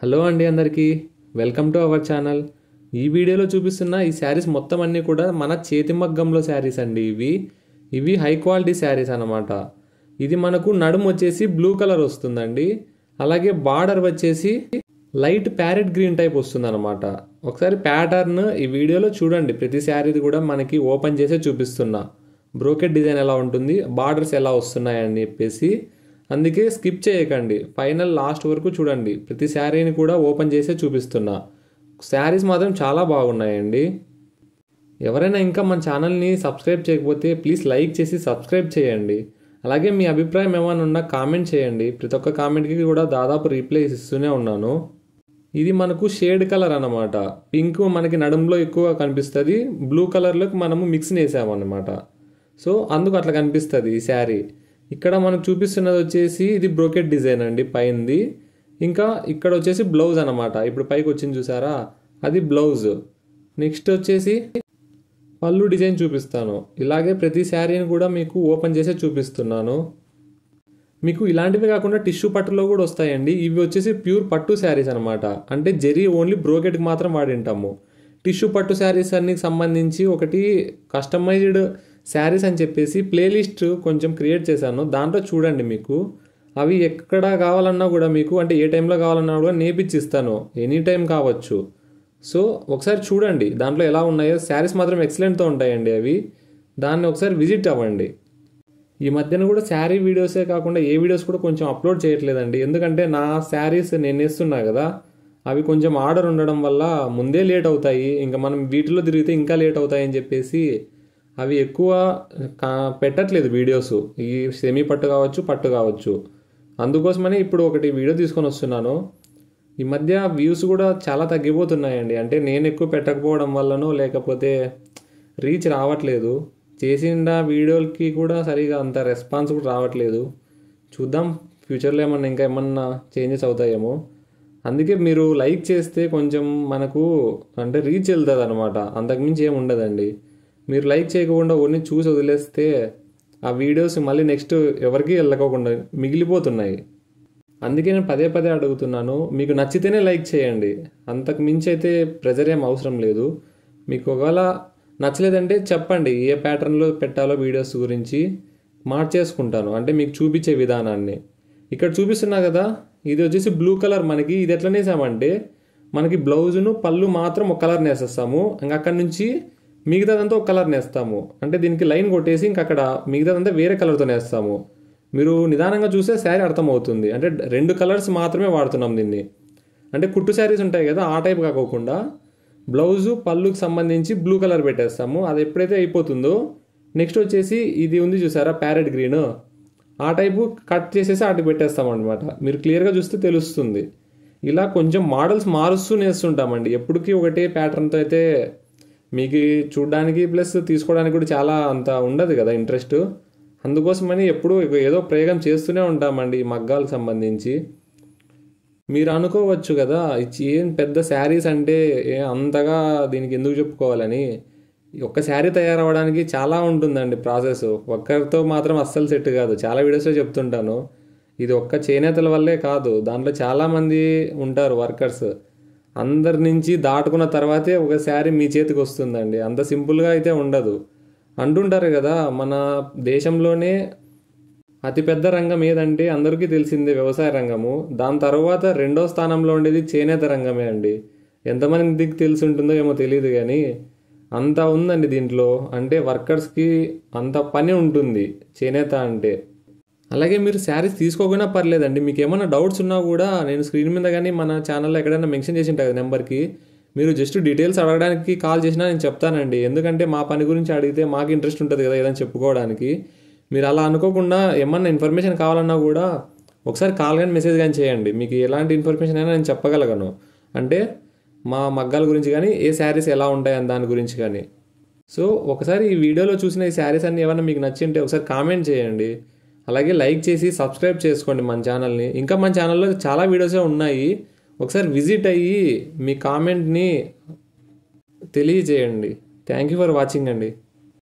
Hello అండి అందరికీ welcome to our channel. ఈ వీడియోలో చూపిస్తున్న ఈ శారీస్ మొత్తం అన్నీ కూడా మన చేతి మగ్గంలో శారీస్ అండి. ఇవి హై క్వాలిటీ శారీస్ అన్నమాట. ఇది మనకు నడుము వచ్చేసి బ్లూ కలర్ వస్తుందండి. అలాగే బార్డర్ వచ్చేసి లైట్ ప్యారెట్ గ్రీన్ టైప్ వస్తుంది అనమాట. ఒకసారి ప్యాటర్న్ ఈ వీడియోలో చూడండి. ప్రతి శారీది కూడా మనకి ఓపెన్ చేసే చూపిస్తున్నా. బ్రోకెట్ డిజైన్ ఎలా ఉంటుంది, బార్డర్స్ ఎలా వస్తున్నాయని చెప్పేసి. అందుకే స్కిప్ చేయకండి, ఫైనల్ లాస్ట్ వరకు చూడండి. ప్రతి శారీని కూడా ఓపెన్ చేసే చూపిస్తున్నా. శారీస్ మాత్రం చాలా బాగున్నాయండి. ఎవరైనా ఇంకా మన ఛానల్ని సబ్స్క్రైబ్ చేయకపోతే ప్లీజ్ లైక్ చేసి సబ్స్క్రైబ్ చేయండి. అలాగే మీ అభిప్రాయం ఏమైనా ఉన్నా కామెంట్ చేయండి. ప్రతి ఒక్క కామెంట్కి కూడా దాదాపు రీప్లై ఇస్తూనే ఉన్నాను. ఇది మనకు షేడ్ కలర్ అన్నమాట. పింక్ మనకి నడుములో ఎక్కువ కనిపిస్తుంది, బ్లూ కలర్లోకి మనము మిక్స్ చేసామన్నమాట. సో అందుకు అట్లా కనిపిస్తుంది ఈ శారీ. ఇక్కడ మనకు చూపిస్తున్నది వచ్చేసి ఇది బ్రోకెట్ డిజైన్ అండి పైనది. ఇంకా ఇక్కడ వచ్చేసి బ్లౌజ్ అనమాట. ఇప్పుడు పైకి వచ్చింది చూసారా, అది బ్లౌజ్. నెక్స్ట్ వచ్చేసి పళ్ళు డిజైన్ చూపిస్తాను. ఇలాగే ప్రతి శారీని కూడా మీకు ఓపెన్ చేసే చూపిస్తున్నాను. మీకు ఇలాంటివి కాకుండా టిష్యూ పట్టులో కూడా వస్తాయండి. ఇవి వచ్చేసి ప్యూర్ పట్టు శారీస్ అనమాట. అంటే జరీ ఓన్లీ బ్రోకెట్కి మాత్రం వాడింటాము. టిష్యూ పట్టు శారీస్ అన్నికి సంబంధించి ఒకటి కస్టమైజ్డ్ శారీస్ అని చెప్పేసి ప్లేలిస్ట్ కొంచెం క్రియేట్ చేశాను. దాంట్లో చూడండి, మీకు అవి ఎక్కడ కావాలన్నా కూడా మీకు అంటే ఏ టైంలో కావాలన్నా కూడా నేర్పించిస్తాను. ఎనీ టైం కావచ్చు. సో ఒకసారి చూడండి దాంట్లో ఎలా ఉన్నాయో. శారీస్ మాత్రం ఎక్సలెంట్తో ఉంటాయండి అవి. దాన్ని ఒకసారి విజిట్ అవ్వండి. ఈ మధ్యన కూడా శారీ వీడియోసే కాకుండా ఏ వీడియోస్ కూడా కొంచెం అప్లోడ్ చేయట్లేదండి. ఎందుకంటే నా శారీస్ నేను వేస్తున్నా కదా, అవి కొంచెం ఆర్డర్ ఉండడం వల్ల ముందే లేట్ అవుతాయి. ఇంకా మనం వీటిలో తిరిగితే ఇంకా లేట్ అవుతాయి అని చెప్పేసి అవి ఎక్కువ పెట్టట్లేదు వీడియోస్. ఈ సెమీ పట్టు కావచ్చు, పట్టు కావచ్చు. అందుకోసమని ఇప్పుడు ఒకటి వీడియో తీసుకొని వస్తున్నాను. ఈ మధ్య వ్యూస్ కూడా చాలా తగ్గిపోతున్నాయండి. అంటే నేను ఎక్కువ పెట్టకపోవడం వల్లనో లేకపోతే రీచ్ రావట్లేదు. చేసిన వీడియోలకి కూడా సరిగా అంత రెస్పాన్స్ కూడా రావట్లేదు. చూద్దాం ఫ్యూచర్లో ఇంకా ఏమన్నా చేంజెస్ అవుతాయేమో. అందుకే మీరు లైక్ చేస్తే కొంచెం మనకు అంటే రీచ్ వెళ్తుంది అనమాట. అంతకుమించి ఏమి ఉండదండి. మీరు లైక్ చేయకుండా ఓన్లీ చూసి వదిలేస్తే ఆ వీడియోస్ మళ్ళీ నెక్స్ట్ ఎవరికి వెళ్ళకోకుండా మిగిలిపోతున్నాయి. అందుకే నేను పదే పదే అడుగుతున్నాను, మీకు నచ్చితేనే లైక్ చేయండి. అంతకు మించి అయితే ప్రెజర్ ఏం అవసరం లేదు. మీకు ఒకవేళ నచ్చలేదంటే చెప్పండి, ఏ ప్యాటర్న్లో పెట్టాలో వీడియోస్ గురించి మార్చేసుకుంటాను. అంటే మీకు చూపించే విధానాన్ని. ఇక్కడ చూపిస్తున్నా కదా, ఇది వచ్చేసి బ్లూ కలర్. మనకి ఇది ఎట్లా నేసామంటే మనకి బ్లౌజును పళ్ళు మాత్రం ఒక కలర్ నేసేస్తాము. ఇంకా అక్కడి నుంచి మిగతాదంతా ఒక కలర్ నేస్తాము. అంటే దీనికి లైన్ కొట్టేసి ఇంకా అక్కడ మిగతాదంతా వేరే కలర్తో నేస్తాము. మీరు నిదానంగా చూస్తే శారీ అర్థమవుతుంది. అంటే 2 కలర్స్ మాత్రమే వాడుతున్నాం దీన్ని. అంటే కుట్టు శారీస్ ఉంటాయి కదా, ఆ టైప్ కాకోకుండా బ్లౌజు పళ్ళుకి సంబంధించి బ్లూ కలర్ పెట్టేస్తాము. అది ఎప్పుడైతే అయిపోతుందో నెక్స్ట్ వచ్చేసి ఇది ఉంది చూసారా ప్యారెట్ గ్రీన్, ఆ టైపు కట్ చేసేసి అటు పెట్టేస్తాం అనమాట. మీరు క్లియర్గా చూస్తే తెలుస్తుంది. ఇలా కొంచెం మోడల్స్ మారుస్తూ నేస్తుంటామండి. ఎప్పటికీ ఒకటే ప్యాటర్న్తో అయితే మీకు చూడడానికి ప్లస్ తీసుకోవడానికి కూడా చాలా అంత ఉండదు కదా ఇంట్రెస్ట్. అందుకోసమని ఎప్పుడూ ఏదో ప్రయోగం చేస్తూనే ఉంటామండి ఈ మగ్గాలకు సంబంధించి. మీరు అనుకోవచ్చు కదా, ఏం పెద్ద శారీస్ అంటే అంతగా దీనికి ఎందుకు చెప్పుకోవాలని. ఒక్క శారీ తయారవడానికి చాలా ఉంటుందండి ప్రాసెస్. ఒక్కరితో మాత్రం అస్సలు సెట్ కాదు. చాలా వీడియోస్లో చెప్తుంటాను. ఇది ఒక్క చేనేతల వల్లే కాదు, దాంట్లో చాలామంది ఉంటారు వర్కర్స్. అందరి నుంచి దాటుకున్న తర్వాతే ఒక శారీ మీ చేతికి వస్తుందండి. అంత సింపుల్గా అయితే ఉండదు. అంటుంటారు కదా, మన దేశంలోనే అతిపెద్ద రంగం ఏదంటే అందరికీ తెలిసిందే వ్యవసాయ రంగము. దాని తర్వాత 2వ స్థానంలో ఉండేది చేనేత రంగమే అండి. ఎంతమందికి తెలిసి ఉంటుందో ఏమో తెలియదు కానీ అంత ఉందండి దీంట్లో. అంటే వర్కర్స్కి అంత పని ఉంటుంది చేనేత అంటే. అలాగే మీరు శారీస్ తీసుకోకుండా పర్లేదండి. మీకు ఏమైనా డౌట్స్ ఉన్నా కూడా నేను స్క్రీన్ మీద కానీ మన ఛానల్లో ఎక్కడైనా మెన్షన్ చేసి ఉంటాను నెంబర్కి. మీరు జస్ట్ డీటెయిల్స్ అడగడానికి కాల్ చేసినా నేను చెప్తానండి. ఎందుకంటే మా పని గురించి అడిగితే మాకు ఇంట్రెస్ట్ ఉంటుంది కదా ఏదైనా చెప్పుకోవడానికి. మీరు అలా అనుకోకుండా ఏమన్నా ఇన్ఫర్మేషన్ కావాలన్నా కూడా ఒకసారి కాల్ కానీ మెసేజ్ కానీ చేయండి. మీకు ఎలాంటి ఇన్ఫర్మేషన్ అయినా నేను చెప్పగలను. అంటే మా మగ్గాల గురించి కానీ ఏ శారీస్ ఎలా ఉంటాయని దాని గురించి కానీ. సో ఒకసారి ఈ వీడియోలో చూసిన ఈ శారీస్ అన్నీ ఏమైనా మీకు నచ్చింటే ఒకసారి కామెంట్ చేయండి. అలాగే లైక్ చేసి సబ్స్క్రైబ్ చేసుకోండి మన ఛానల్ని. ఇంకా మన ఛానల్లో చాలా వీడియోసే ఉన్నాయి. ఒకసారి విజిట్ అయ్యి మీ కామెంట్ని తెలియజేయండి. థ్యాంక్ యూ ఫర్ వాచింగ్ అండి.